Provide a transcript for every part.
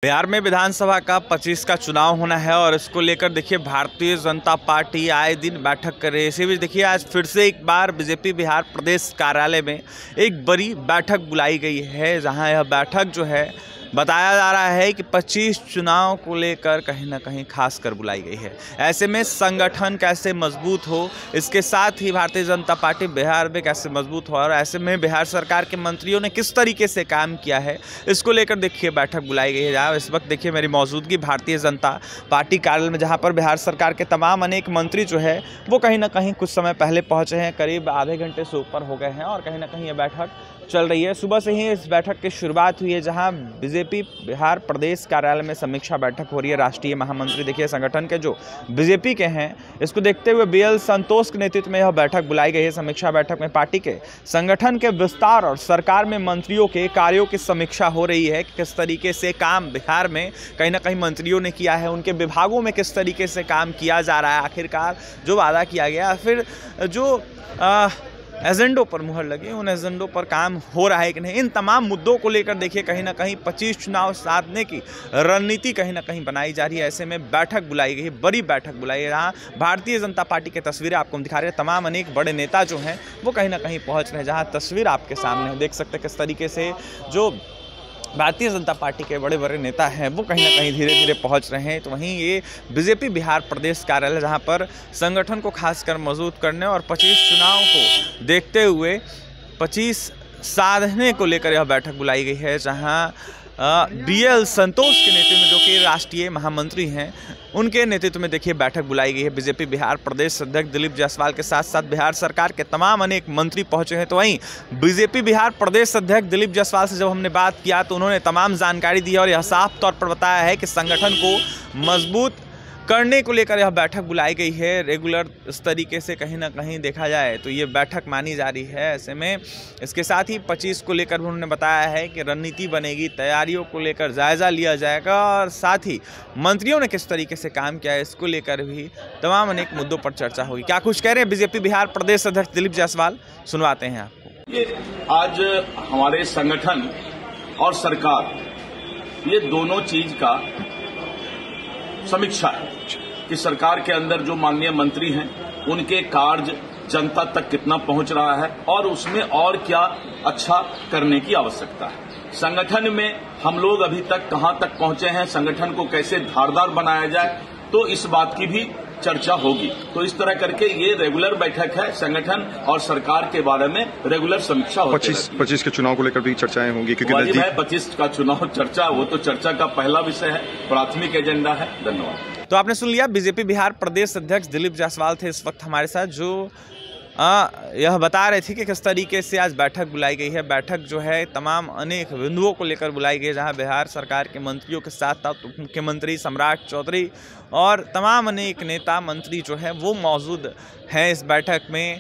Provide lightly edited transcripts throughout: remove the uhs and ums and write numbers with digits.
बिहार में विधानसभा का 25 का चुनाव होना है और इसको लेकर देखिए भारतीय जनता पार्टी आए दिन बैठक कर रही है। इसी बीच देखिए आज फिर से एक बार बीजेपी बिहार प्रदेश कार्यालय में एक बड़ी बैठक बुलाई गई है, जहां यह बैठक जो है बताया जा रहा है कि 25 चुनाव को लेकर कहीं ना कहीं खास कर बुलाई गई है। ऐसे में संगठन कैसे मजबूत हो, इसके साथ ही भारतीय जनता पार्टी बिहार में कैसे मजबूत हो और ऐसे में बिहार सरकार के मंत्रियों ने किस तरीके से काम किया है, इसको लेकर देखिए बैठक बुलाई गई है। जहाँ इस वक्त देखिए मेरी मौजूदगी भारतीय जनता पार्टी कार्यालय में, जहाँ पर बिहार सरकार के तमाम अनेक मंत्री जो है वो कहीं ना कहीं कुछ समय पहले पहुँचे हैं, करीब आधे घंटे से ऊपर हो गए हैं और कहीं ना कहीं ये बैठक चल रही है। सुबह से ही इस बैठक की शुरुआत हुई है, जहां बीजेपी बिहार प्रदेश कार्यालय में समीक्षा बैठक हो रही है। राष्ट्रीय महामंत्री देखिए संगठन के जो बीजेपी के हैं, इसको देखते हुए बीएल संतोष के नेतृत्व में यह बैठक बुलाई गई है। समीक्षा बैठक में पार्टी के संगठन के विस्तार और सरकार में मंत्रियों के कार्यों की समीक्षा हो रही है कि किस तरीके से काम बिहार में कहीं ना कहीं मंत्रियों ने किया है, उनके विभागों में किस तरीके से काम किया जा रहा है, आखिरकार जो वादा किया गया, फिर जो एजेंडों पर मुहर लगी उन एजेंडों पर काम हो रहा है कि नहीं। इन तमाम मुद्दों को लेकर देखिए कहीं ना कहीं 25 चुनाव साधने की रणनीति कहीं ना कहीं बनाई जा रही है। ऐसे में बैठक बुलाई गई है, बड़ी बैठक बुलाई है, जहाँ भारतीय जनता पार्टी की तस्वीरें आपको हम दिखा रहे हैं। तमाम अनेक बड़े नेता जो हैं वो कहीं ना कहीं पहुँच रहे हैं, जहाँ तस्वीर आपके सामने है, देख सकते हैं किस तरीके से जो भारतीय जनता पार्टी के बड़े बड़े नेता हैं वो कहीं ना कहीं धीरे धीरे पहुंच रहे हैं। तो वहीं ये बीजेपी बिहार प्रदेश कार्यालय, जहां पर संगठन को खासकर मजबूत करने और 25 चुनाव को देखते हुए 25 साधने को लेकर यह बैठक बुलाई गई है, जहां बीएल संतोष के नेतृत्व में, जो कि राष्ट्रीय महामंत्री हैं, उनके नेतृत्व में देखिए बैठक बुलाई गई है। बीजेपी बिहार प्रदेश अध्यक्ष दिलीप जायसवाल के साथ साथ बिहार सरकार के तमाम अनेक मंत्री पहुंचे हैं। तो वहीं बीजेपी बिहार प्रदेश अध्यक्ष दिलीप जायसवाल से जब हमने बात किया तो उन्होंने तमाम जानकारी दी और यह साफ तौर पर बताया है कि संगठन को मजबूत करने को लेकर यह बैठक बुलाई गई है। रेगुलर इस तरीके से कहीं ना कहीं देखा जाए तो ये बैठक मानी जा रही है। ऐसे में इसके साथ ही 25 को लेकर उन्होंने बताया है कि रणनीति बनेगी, तैयारियों को लेकर जायजा लिया जाएगा और साथ ही मंत्रियों ने किस तरीके से काम किया है इसको लेकर भी तमाम अनेक मुद्दों पर चर्चा होगी। क्या कुछ कह रहे हैं बीजेपी बिहार प्रदेश अध्यक्ष दिलीप जायसवाल, सुनवाते हैं आपको। ये आज हमारे संगठन और सरकार, ये दोनों चीज का समीक्षा है कि सरकार के अंदर जो माननीय मंत्री हैं उनके कार्य जनता तक कितना पहुंच रहा है और उसमें और क्या अच्छा करने की आवश्यकता है। संगठन में हम लोग अभी तक कहां तक पहुंचे हैं, संगठन को कैसे धारदार बनाया जाए, तो इस बात की भी चर्चा होगी। तो इस तरह करके ये रेगुलर बैठक है, संगठन और सरकार के बारे में रेगुलर समीक्षा होती है। 25 के चुनाव को लेकर भी चर्चाएं होंगी, क्योंकि 25 का चुनाव चर्चा, वो तो चर्चा का पहला विषय है, प्राथमिक एजेंडा है। धन्यवाद। तो आपने सुन लिया, बीजेपी बिहार प्रदेश अध्यक्ष दिलीप जायसवाल थे इस वक्त हमारे साथ, जो यह बता रहे थे कि किस तरीके से आज बैठक बुलाई गई है। बैठक जो है तमाम अनेक बिंदुओं को लेकर बुलाई गई है, जहां बिहार सरकार के मंत्रियों के साथ साथ उप मुख्यमंत्री सम्राट चौधरी और तमाम अनेक नेता मंत्री जो हैं वो मौजूद हैं इस बैठक में।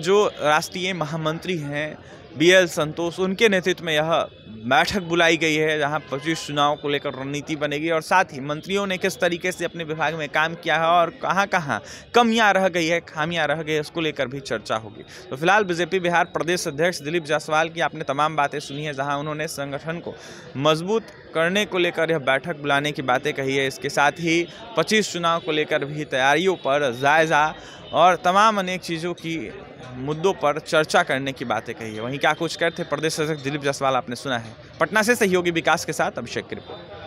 जो राष्ट्रीय महामंत्री हैं बीएल संतोष, उनके नेतृत्व में यह बैठक बुलाई गई है, जहां 25 चुनाव को लेकर रणनीति बनेगी और साथ ही मंत्रियों ने किस तरीके से अपने विभाग में काम किया है और कहां कहां कमियां रह गई है, खामियां रह गई है, इसको लेकर भी चर्चा होगी। तो फिलहाल बीजेपी बिहार प्रदेश अध्यक्ष दिलीप जायसवाल की आपने तमाम बातें सुनी है, जहां उन्होंने संगठन को मजबूत करने को लेकर यह बैठक बुलाने की बातें कही है। इसके साथ ही 25 चुनाव को लेकर भी तैयारियों पर जायजा और तमाम अनेक चीज़ों की मुद्दों पर चर्चा करने की बातें कही है। वहीं क्या कुछ करते प्रदेश अध्यक्ष दिलीप जायसवाल आपने सुना है। पटना से सहयोगी विकास के साथ अभिषेक की रिपोर्ट।